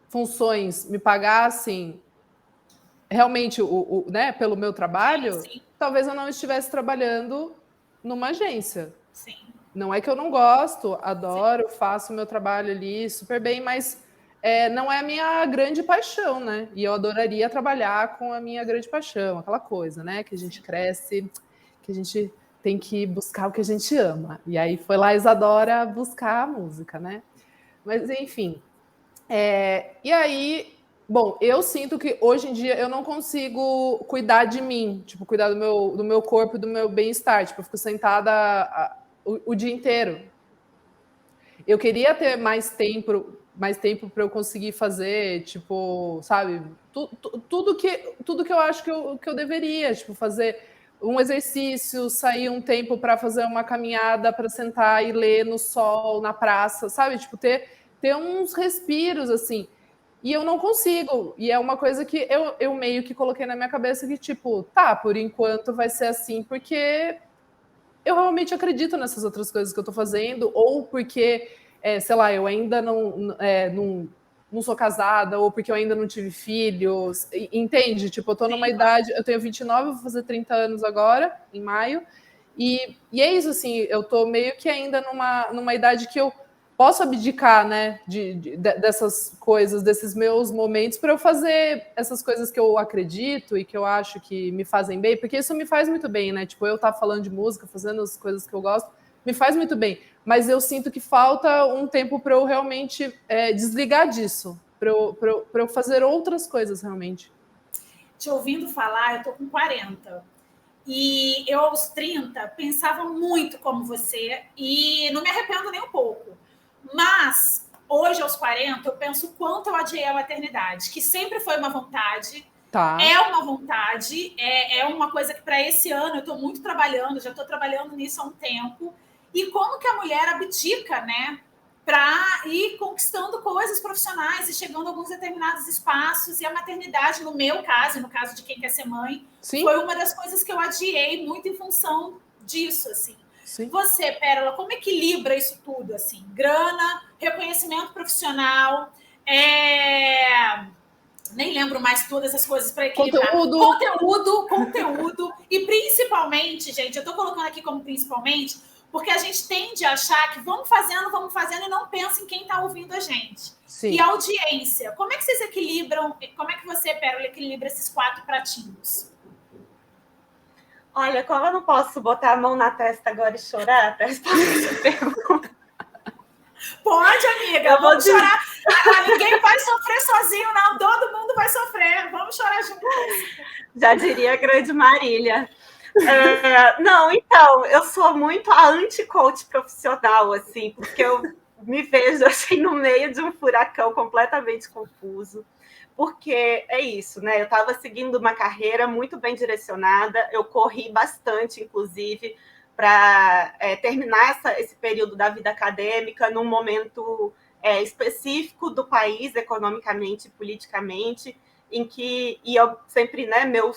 funções me pagassem realmente né, pelo meu trabalho, sim. Talvez eu não estivesse trabalhando numa agência. Sim. Não é que eu não gosto, adoro, sim. Faço o meu trabalho ali super bem, mas não é a minha grande paixão, né? E eu adoraria trabalhar com a minha grande paixão, aquela coisa, né? Que a gente cresce, que a gente tem que buscar o que a gente ama. E aí foi lá a Isadora buscar a música, né? Mas, enfim. E aí, bom, eu sinto que hoje em dia eu não consigo cuidar de mim, tipo, cuidar do meu corpo e do meu bem-estar. Tipo, eu fico sentada o dia inteiro. Eu queria ter mais tempo para eu conseguir fazer, tipo, sabe, tudo que eu acho que eu deveria, tipo, fazer um exercício, sair um tempo para fazer uma caminhada, para sentar e ler no sol, na praça, sabe, tipo, ter uns respiros, assim, e eu não consigo, e é uma coisa que eu meio que coloquei na minha cabeça que, tipo, tá, por enquanto vai ser assim, porque eu realmente acredito nessas outras coisas que eu tô fazendo, ou porque, sei lá, eu ainda não sou casada, ou porque eu ainda não tive filhos, entende? Tipo, eu tô numa idade, eu tenho 29, vou fazer 30 anos agora, em maio, e é isso, assim, eu tô meio que ainda numa idade que eu posso abdicar, né, dessas coisas, desses meus momentos, para eu fazer essas coisas que eu acredito e que eu acho que me fazem bem, porque isso me faz muito bem, né? Tipo, eu estar falando de música, fazendo as coisas que eu gosto, me faz muito bem. Mas eu sinto que falta um tempo para eu realmente desligar disso, para eu fazer outras coisas realmente. Te ouvindo falar, eu tô com 40. E eu, aos 30, pensava muito como você e não me arrependo nem um pouco. Mas, hoje, aos 40, eu penso o quanto eu adiei a maternidade, que sempre foi uma vontade, é uma vontade, é uma coisa que para esse ano eu estou muito trabalhando, já estou trabalhando nisso há um tempo, e como que a mulher abdica, né, para ir conquistando coisas profissionais e chegando a alguns determinados espaços, e a maternidade, no meu caso, no caso de quem quer ser mãe, sim, foi uma das coisas que eu adiei muito em função disso, assim. Sim. Você, Pérola, como equilibra isso tudo, assim? Grana, reconhecimento profissional, nem lembro mais todas essas coisas para equilibrar. Conteúdo, e principalmente, gente, eu estou colocando aqui como principalmente, Porque a gente tende a achar que vamos fazendo e não pensa em quem está ouvindo a gente. Sim. E a audiência. Como é que vocês equilibram, como é que você, Pérola, equilibra esses 4 pratinhos? Olha, como eu não posso botar a mão na testa agora e chorar para responder essa pergunta. Pode, amiga, vamos chorar. Ninguém vai sofrer sozinho, não. Todo mundo vai sofrer. Vamos chorar juntos. Já diria a grande Marília. Não, então, eu sou muito a anti-coach profissional, assim, porque eu me vejo assim, no meio de um furacão completamente confuso. Porque é isso, né? Eu estava seguindo uma carreira muito bem direcionada, eu corri bastante, inclusive, para terminar esse período da vida acadêmica num momento específico do país, economicamente e politicamente, em que eu sempre, né, meu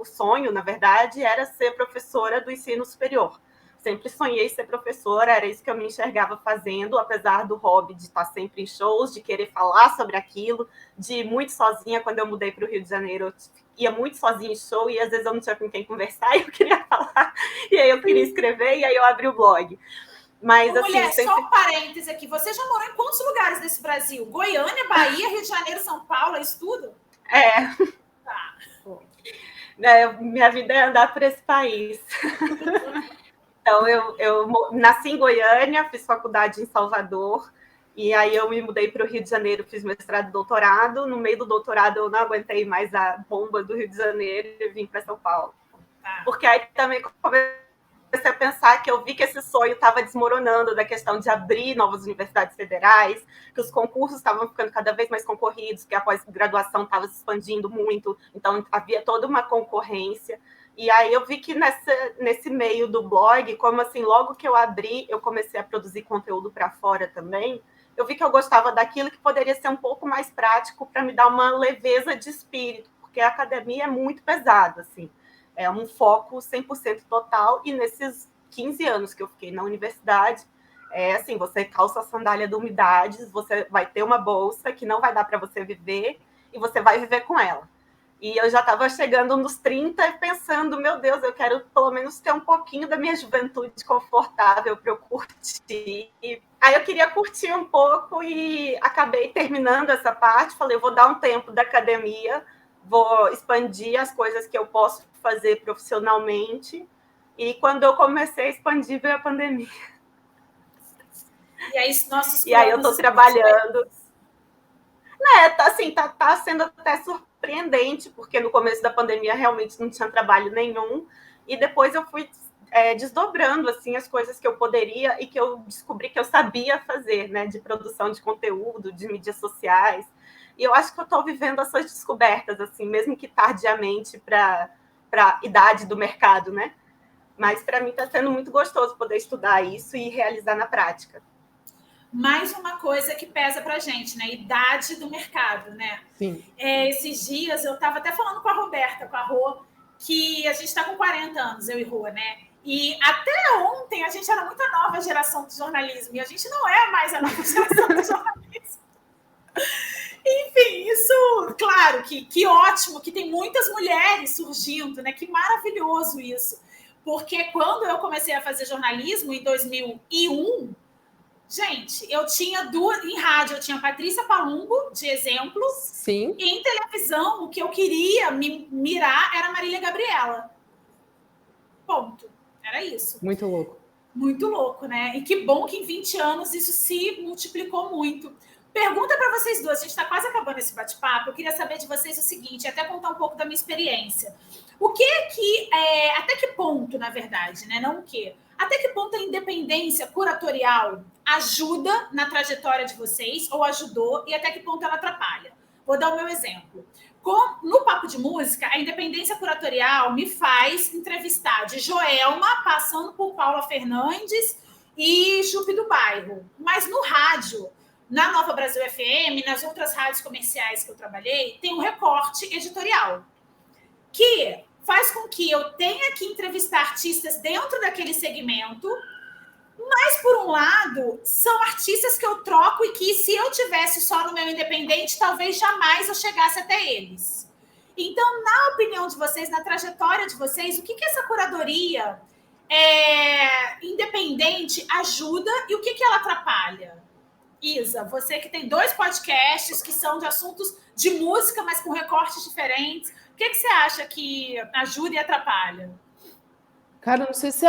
sonho, na verdade, era ser professora do ensino superior. Sempre sonhei ser professora, era isso que eu me enxergava fazendo, apesar do hobby de estar sempre em shows, de querer falar sobre aquilo, de ir muito sozinha. Quando eu mudei para o Rio de Janeiro, eu ia muito sozinha em show e às vezes eu não tinha com quem conversar e eu queria falar, e aí eu queria escrever e aí eu abri o blog. Mas, Ô, mulher, assim, sempre... só um parêntese aqui. Você já morou em quantos lugares desse Brasil? Goiânia, Bahia, Rio de Janeiro, São Paulo, é isso tudo? Tá. Minha vida é andar por esse país. Então, eu nasci em Goiânia, fiz faculdade em Salvador, e aí eu me mudei para o Rio de Janeiro, fiz mestrado e doutorado. No meio do doutorado, eu não aguentei mais a bomba do Rio de Janeiro e vim para São Paulo. Porque aí também comecei a pensar que eu vi que esse sonho estava desmoronando, da questão de abrir novas universidades federais, que os concursos estavam ficando cada vez mais concorridos, que a pós-graduação estava se expandindo muito, então havia toda uma concorrência. E aí eu vi que nesse meio do blog, como assim, logo que eu abri, eu comecei a produzir conteúdo para fora também, eu vi que eu gostava daquilo que poderia ser um pouco mais prático para me dar uma leveza de espírito, porque a academia é muito pesada, assim. É um foco 100% total, e nesses 15 anos que eu fiquei na universidade, assim, você calça a sandália de umidades, você vai ter uma bolsa que não vai dar para você viver, e você vai viver com ela. E eu já estava chegando nos 30 e pensando, meu Deus, eu quero pelo menos ter um pouquinho da minha juventude confortável para eu curtir. Aí eu queria curtir um pouco e acabei terminando essa parte, falei, eu vou dar um tempo da academia, vou expandir as coisas que eu posso fazer profissionalmente. E quando eu comecei a expandir, veio a pandemia. E aí, nossos e aí eu estou trabalhando. Tá sendo até surpreendente, porque no começo da pandemia realmente não tinha trabalho nenhum. E depois eu fui desdobrando assim, as coisas que eu poderia e que eu descobri que eu sabia fazer, né? De produção de conteúdo, de mídias sociais. E eu acho que eu estou vivendo essas descobertas, assim, mesmo que tardiamente para a idade do mercado, né? Mas para mim está sendo muito gostoso poder estudar isso e realizar na prática. Mais uma coisa que pesa para a gente, né? Idade do mercado, né? Sim. Esses dias eu estava até falando com a Roberta, com a Rô, que a gente está com 40 anos, eu e Rô, né? E até ontem a gente era muito a nova geração do jornalismo, e a gente não é mais a nova geração do jornalismo. Enfim, isso, claro, que ótimo, que tem muitas mulheres surgindo, né? Que maravilhoso isso. Porque quando eu comecei a fazer jornalismo, em 2001, gente, eu tinha duas... Em rádio, eu tinha Patrícia Palumbo, de exemplo. Sim. E em televisão, o que eu queria me mirar era Marília Gabriela. Ponto. Era isso. Muito louco. Muito louco, né? E que bom que em 20 anos isso se multiplicou muito. Pergunta para vocês duas, a gente está quase acabando esse bate-papo. Eu queria saber de vocês o seguinte, até contar um pouco da minha experiência. O que é que, até que ponto, na verdade, né? Não o quê? Até que ponto a independência curatorial ajuda na trajetória de vocês, ou ajudou, e até que ponto ela atrapalha? Vou dar o meu exemplo. No Papo de Música, a independência curatorial me faz entrevistar de Joelma, passando por Paula Fernandes e Jupe do Bairro. Mas no rádio, na Nova Brasil FM, nas outras rádios comerciais que eu trabalhei, tem um recorte editorial que faz com que eu tenha que entrevistar artistas dentro daquele segmento, mas, por um lado, são artistas que eu troco e que, se eu tivesse só no meu independente, talvez jamais eu chegasse até eles. Então, na opinião de vocês, na trajetória de vocês, o que essa curadoria independente ajuda e o que ela atrapalha? Isa, você que tem 2 podcasts que são de assuntos de música, mas com recortes diferentes, o que você acha que ajuda e atrapalha? Cara, não sei se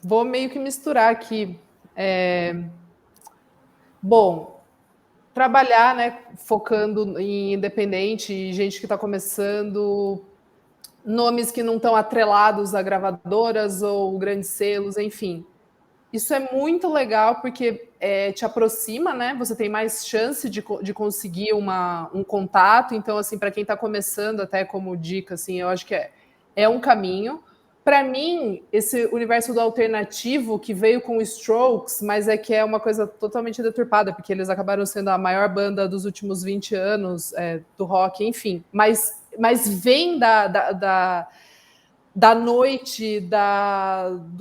vou meio que misturar aqui. Bom, trabalhar, né, focando em independente, gente que está começando, nomes que não estão atrelados a gravadoras ou grandes selos, enfim. Isso é muito legal porque te aproxima, né? Você tem mais chance de conseguir um contato. Então, assim, para quem está começando, até como dica, assim, eu acho que é um caminho. Para mim, esse universo do alternativo que veio com Strokes, mas que é uma coisa totalmente deturpada, porque eles acabaram sendo a maior banda dos últimos 20 anos do rock, enfim. Mas vem da noite,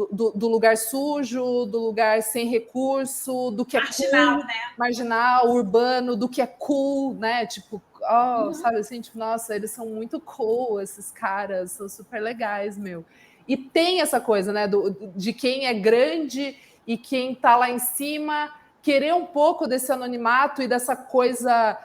do lugar sujo, do lugar sem recurso, do que marginal, cool, né? Marginal, urbano, do que é cool, né? Tipo, sabe assim, tipo, nossa, eles são muito cool, esses caras, são super legais, meu. E tem essa coisa, né, de quem é grande e quem tá lá em cima querer um pouco desse anonimato e dessa coisa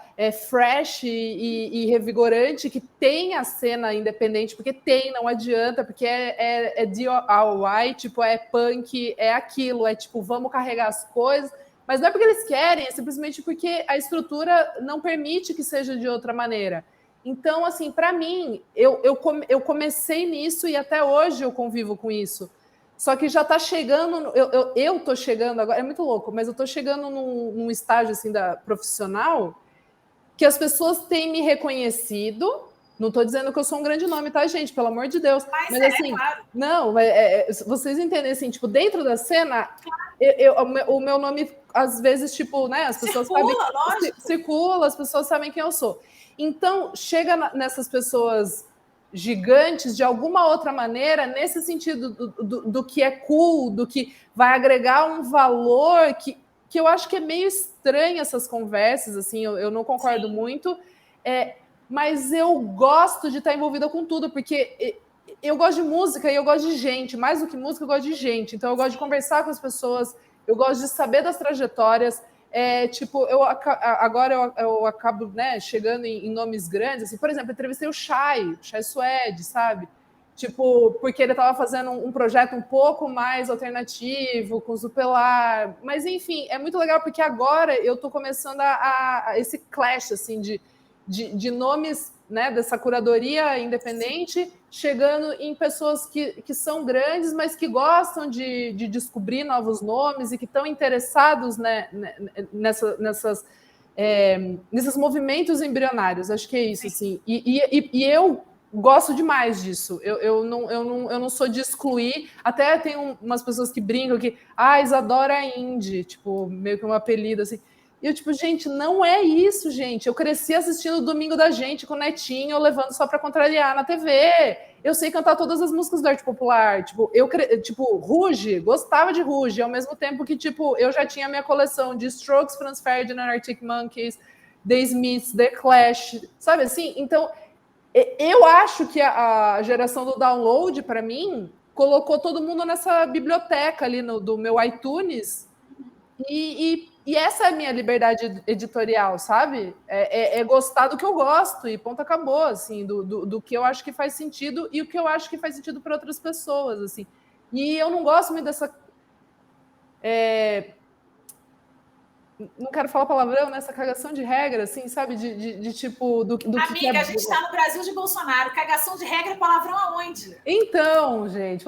fresh e revigorante que tem a cena independente, porque tem, não adianta, porque é DIY, tipo, é punk, é aquilo, é tipo, vamos carregar as coisas, mas não é porque eles querem, é simplesmente porque a estrutura não permite que seja de outra maneira. Então, assim, para mim, eu comecei nisso e até hoje eu convivo com isso. Só que já está chegando, eu tô chegando agora, é muito louco, mas eu tô chegando num estágio assim profissional que as pessoas têm me reconhecido. Não estou dizendo que eu sou um grande nome, tá, gente? Pelo amor de Deus. Mas assim, claro. Não, vocês entendem assim, tipo, dentro da cena, o meu nome, às vezes, tipo, né, as pessoas sabem. Circula, as pessoas sabem quem eu sou. Então, chega nessas pessoas gigantes, de alguma outra maneira, nesse sentido do que é cool, do que vai agregar um valor que eu acho que é meio estranho essas conversas, assim, eu não concordo muito, mas eu gosto de estar envolvida com tudo, porque eu gosto de música e eu gosto de gente, mais do que música, eu gosto de gente, então eu gosto de conversar com as pessoas, eu gosto de saber das trajetórias, tipo, agora eu acabo, né, chegando em nomes grandes, assim, por exemplo, eu entrevistei o Chay Suede, sabe? Tipo, porque ele estava fazendo um projeto um pouco mais alternativo, com Zupelar. Mas, enfim, é muito legal, porque agora eu estou começando a esse clash, assim, de nomes, né, dessa curadoria independente, chegando em pessoas que são grandes, mas que gostam de descobrir novos nomes e que estão interessados, né, nesses movimentos embrionários. Acho que é isso, assim. E eu gosto demais disso. Eu não sou de excluir. Até tem umas pessoas que brincam que Isadora indie, tipo, meio que um apelido, assim. E eu, tipo, gente, não é isso, gente. Eu cresci assistindo o Domingo da Gente com o Netinho, levando só para contrariar na TV. Eu sei cantar todas as músicas do arte popular. Tipo, Ruge, gostava de Ruge, ao mesmo tempo que, tipo, eu já tinha a minha coleção de Strokes, Franz Ferdinand, Arctic Monkeys, The Smiths, The Clash, sabe assim? Então, eu acho que a geração do download, para mim, colocou todo mundo nessa biblioteca ali do meu iTunes e essa é a minha liberdade editorial, sabe? É gostar do que eu gosto e ponto, acabou, assim, do que eu acho que faz sentido e o que eu acho que faz sentido para outras pessoas, assim. E eu não gosto muito dessa... não quero falar palavrão, nessa cagação de regra, assim, sabe? De tipo... Amiga, a gente está no Brasil de Bolsonaro. Cagação de regra é palavrão aonde? Então, gente,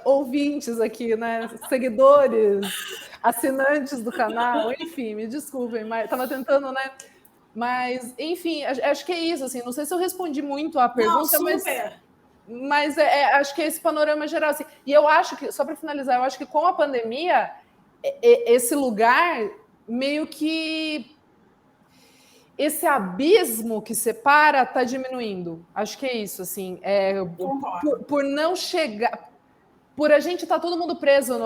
ouvintes aqui, né? Seguidores, assinantes do canal, enfim, me desculpem, mas estava tentando, né? Mas, enfim, acho que é isso, assim, não sei se eu respondi muito a pergunta, mas acho que é esse panorama geral, assim. E eu acho que, só para finalizar, eu acho que com a pandemia, esse lugar meio que esse abismo que separa está diminuindo. Acho que é isso, assim. Por não chegar... Por a gente estar todo mundo preso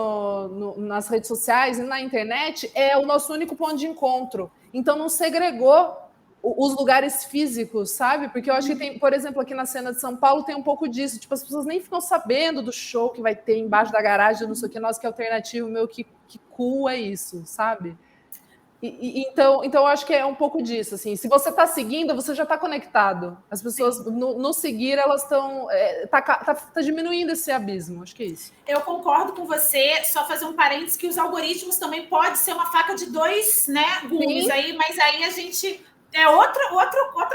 nas redes sociais e na internet, é o nosso único ponto de encontro. Então, não segregou. os lugares físicos, sabe? Porque eu acho que tem, por exemplo, aqui na cena de São Paulo tem um pouco disso. Tipo, as pessoas nem ficam sabendo do show que vai ter embaixo da garagem, não sei o que, nossa, que alternativo, meu, que cool é isso, sabe? Então eu acho que é um pouco disso, assim. Se você está seguindo, você já está conectado. As pessoas, no seguir, elas estão... tá diminuindo esse abismo, acho que é isso. Eu concordo com você, só fazer um parênteses que os algoritmos também pode ser uma faca de dois, né, gumes aí, mas aí a gente... É outra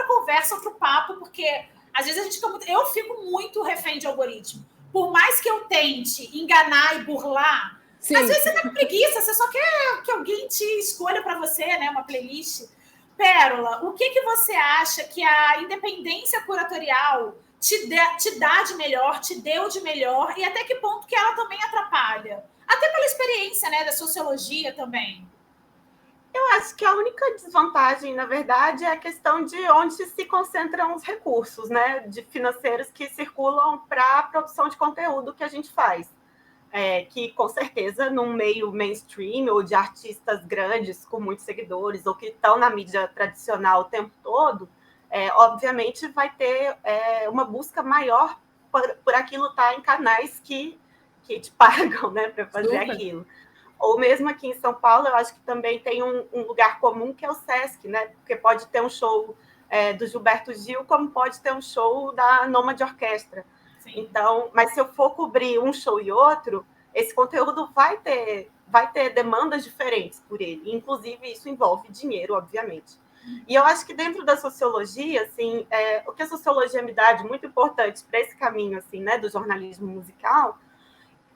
conversa, outro papo, porque às vezes a gente fica muito... Eu fico muito refém de algoritmo. Por mais que eu tente enganar e burlar, sim, às vezes você tá com preguiça, você só quer que alguém te escolha para você, né, uma playlist. Pérola, o que você acha que a independência curatorial te dá de melhor, te deu de melhor, e até que ponto que ela também atrapalha? Até pela experiência, né, da sociologia também. Eu acho que a única desvantagem, na verdade, é a questão de onde se concentram os recursos, né, de financeiros que circulam para a produção de conteúdo que a gente faz. Que, com certeza, num meio mainstream ou de artistas grandes, com muitos seguidores, ou que estão na mídia tradicional o tempo todo, obviamente vai ter uma busca maior por aquilo estar em canais que te pagam, né, para fazer aquilo. Ou mesmo aqui em São Paulo, eu acho que também tem um lugar comum que é o Sesc, né? Porque pode ter um show do Gilberto Gil, como pode ter um show da Nômade Orquestra. Sim. Então, mas se eu for cobrir um show e outro, esse conteúdo vai ter demandas diferentes por ele. Inclusive, isso envolve dinheiro, obviamente. E eu acho que dentro da sociologia, assim, o que a sociologia me dá de muito importante para esse caminho, assim, né, do jornalismo musical,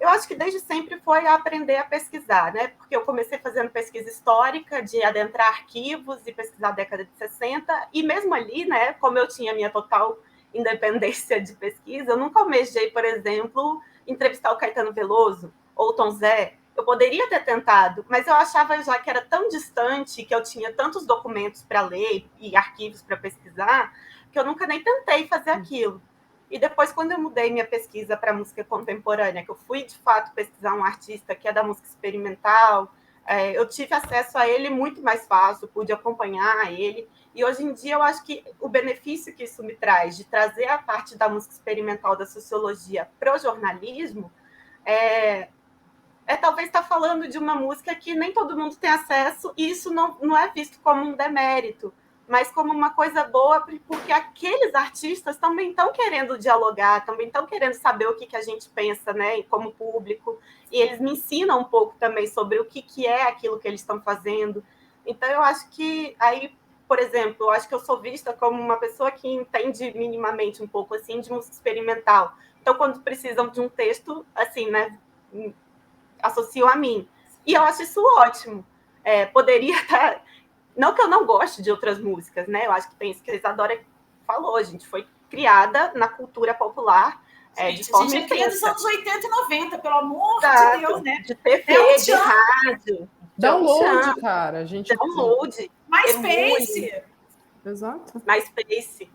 eu acho que desde sempre foi aprender a pesquisar, né? Porque eu comecei fazendo pesquisa histórica, de adentrar arquivos e pesquisar a década de 60, e mesmo ali, né, como eu tinha minha total independência de pesquisa, eu nunca almejei, por exemplo, entrevistar o Caetano Veloso ou o Tom Zé. Eu poderia ter tentado, mas eu achava já que era tão distante, que eu tinha tantos documentos para ler e arquivos para pesquisar, que eu nunca nem tentei fazer aquilo. E depois, quando eu mudei minha pesquisa para música contemporânea, que eu fui, de fato, pesquisar um artista que é da música experimental, eu tive acesso a ele muito mais fácil, pude acompanhar ele. E hoje em dia eu acho que o benefício que isso me traz, de trazer a parte da música experimental, da sociologia para o jornalismo, talvez estar falando de uma música que nem todo mundo tem acesso, e isso não é visto como um demérito, mas como uma coisa boa, porque aqueles artistas também estão querendo dialogar, também estão querendo saber o que a gente pensa, né, como público, e eles me ensinam um pouco também sobre o que é aquilo que eles estão fazendo. Então, eu acho que aí, por exemplo, eu acho que eu sou vista como uma pessoa que entende minimamente um pouco, assim, de música experimental. Então, quando precisam de um texto, assim, né, associam a mim. E eu acho isso ótimo. Poderia estar... Não que eu não goste de outras músicas, né? Eu acho que tem isso que a Isadora falou, a gente foi criada na cultura popular, gente, de forma a gente é criada nos anos 80 e 90, pelo amor de Deus, né? De TV, de rádio. Download, cara. A gente... Download. MySpace. Exato. MySpace.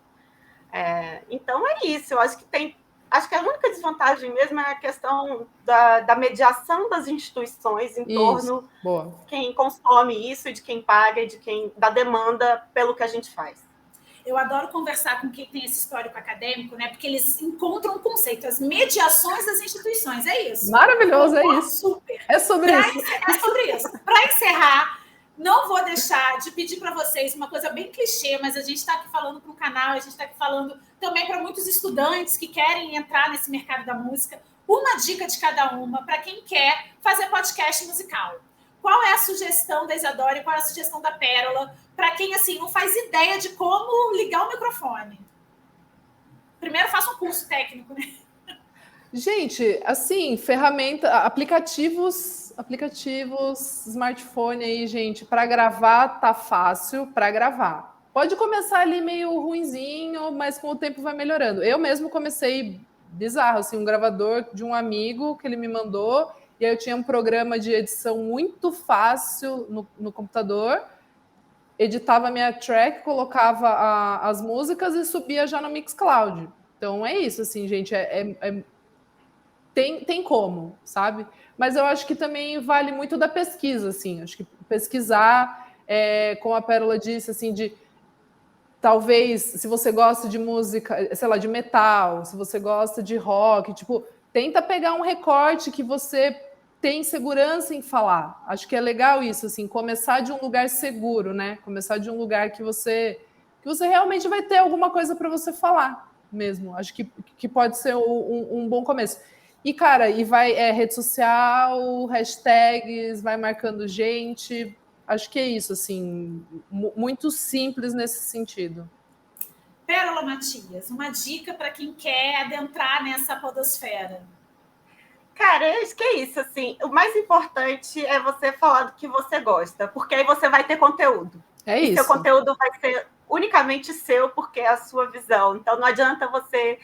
Então, é isso. Eu acho que acho que a única desvantagem mesmo é a questão da mediação das instituições em torno de quem consome isso, e de quem paga, e da demanda pelo que a gente faz. Eu adoro conversar com quem tem esse histórico acadêmico, né? Porque eles encontram um conceito, as mediações das instituições, é isso. Maravilhoso, é isso. Super. É sobre isso. É sobre isso. Para encerrar, não vou deixar de pedir para vocês uma coisa bem clichê, mas a gente está aqui falando para o canal, a gente está aqui falando também para muitos estudantes que querem entrar nesse mercado da música. Uma dica de cada uma para quem quer fazer podcast musical. Qual é a sugestão da Isadora e qual é a sugestão da Pérola para quem assim não faz ideia de como ligar o microfone? Primeiro faça um curso técnico, né? Gente, assim, ferramenta, aplicativos, smartphone aí, gente, para gravar tá fácil para gravar. Pode começar ali meio ruinzinho, mas com o tempo vai melhorando. Eu mesmo comecei bizarro, assim, um gravador de um amigo que ele me mandou, e aí eu tinha um programa de edição muito fácil no computador, editava minha track, colocava as músicas e subia já no Mixcloud. Então é isso, assim, gente, tem como, sabe? Mas eu acho que também vale muito da pesquisa, assim. Acho que pesquisar, como a Pérola disse, assim, de talvez, se você gosta de música, sei lá, de metal, se você gosta de rock, tipo, tenta pegar um recorte que você tem segurança em falar. Acho que é legal isso, assim, começar de um lugar seguro, né? Começar de um lugar que você realmente vai ter alguma coisa para você falar mesmo. Acho que pode ser um bom começo. E, cara, vai rede social, hashtags, vai marcando gente. Acho que é isso, assim, muito simples nesse sentido. Pérola Matias, uma dica para quem quer adentrar nessa podosfera. Cara, eu acho que é isso, assim, o mais importante é você falar do que você gosta, porque aí você vai ter conteúdo. É e isso. seu conteúdo vai ser unicamente seu, porque é a sua visão. Então não adianta você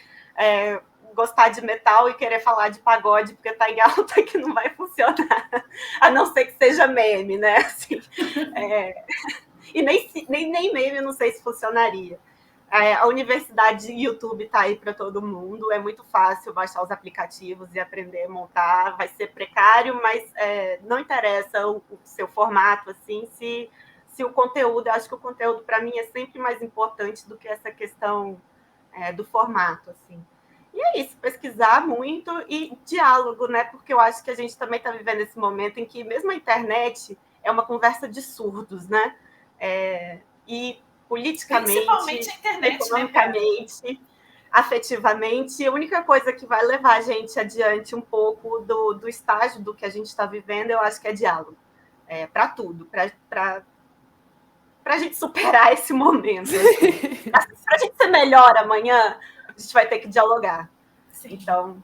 gostar de metal e querer falar de pagode, porque tá em alta, que não vai funcionar. A não ser que seja meme, né? Assim, e nem meme, eu não sei se funcionaria. A universidade YouTube está aí para todo mundo, é muito fácil baixar os aplicativos e aprender a montar, vai ser precário, mas não interessa o seu formato, assim, se o conteúdo, eu acho que o conteúdo para mim é sempre mais importante do que essa questão do formato, assim. E é isso, pesquisar muito e diálogo, né? Porque eu acho que a gente também está vivendo esse momento em que mesmo a internet é uma conversa de surdos, né? E politicamente, principalmente a internet, economicamente, né, afetivamente, a única coisa que vai levar a gente adiante um pouco do estágio do que a gente está vivendo, eu acho que é diálogo. Para tudo, para a gente superar esse momento. Assim. Para a gente ser melhor amanhã, a gente vai ter que dialogar. Sim. Então,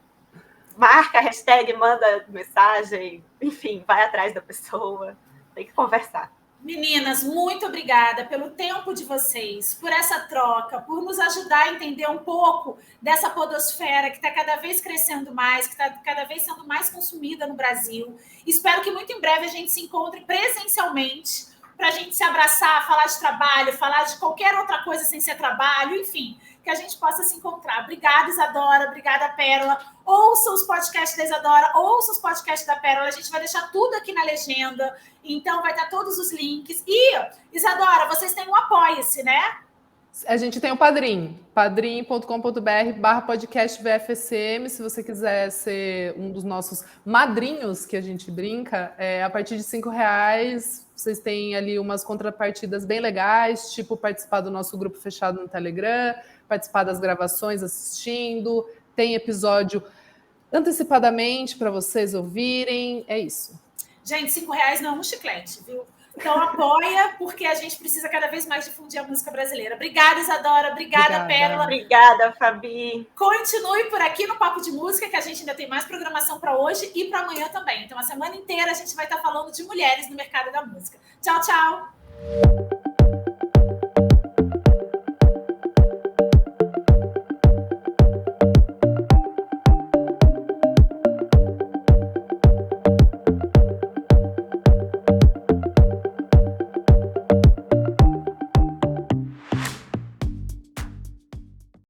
marca, hashtag, manda mensagem, enfim, vai atrás da pessoa, tem que conversar. Meninas, muito obrigada pelo tempo de vocês, por essa troca, por nos ajudar a entender um pouco dessa podosfera que está cada vez crescendo mais, que está cada vez sendo mais consumida no Brasil. Espero que muito em breve a gente se encontre presencialmente para a gente se abraçar, falar de trabalho, falar de qualquer outra coisa sem ser trabalho, enfim, que a gente possa se encontrar. Obrigada, Isadora, obrigada, Pérola. Ouça os podcasts da Isadora, ouça os podcasts da Pérola, a gente vai deixar tudo aqui na legenda, então vai estar todos os links. E, Isadora, vocês têm um Apoia-se, né? A gente tem o Padrim, padrim.com.br/podcast VFSM, se você quiser ser um dos nossos madrinhos, que a gente brinca, a partir de R$5, vocês têm ali umas contrapartidas bem legais, tipo participar do nosso grupo fechado no Telegram, participar das gravações assistindo, tem episódio antecipadamente para vocês ouvirem, é isso. Gente, R$5 não é um chiclete, viu? Então apoia, porque a gente precisa cada vez mais difundir a música brasileira. Obrigada, Isadora. Obrigada, Pérola. Obrigada, Fabi. Continue por aqui no Papo de Música, que a gente ainda tem mais programação para hoje e para amanhã também. Então, a semana inteira a gente vai estar falando de mulheres no mercado da música. Tchau, tchau.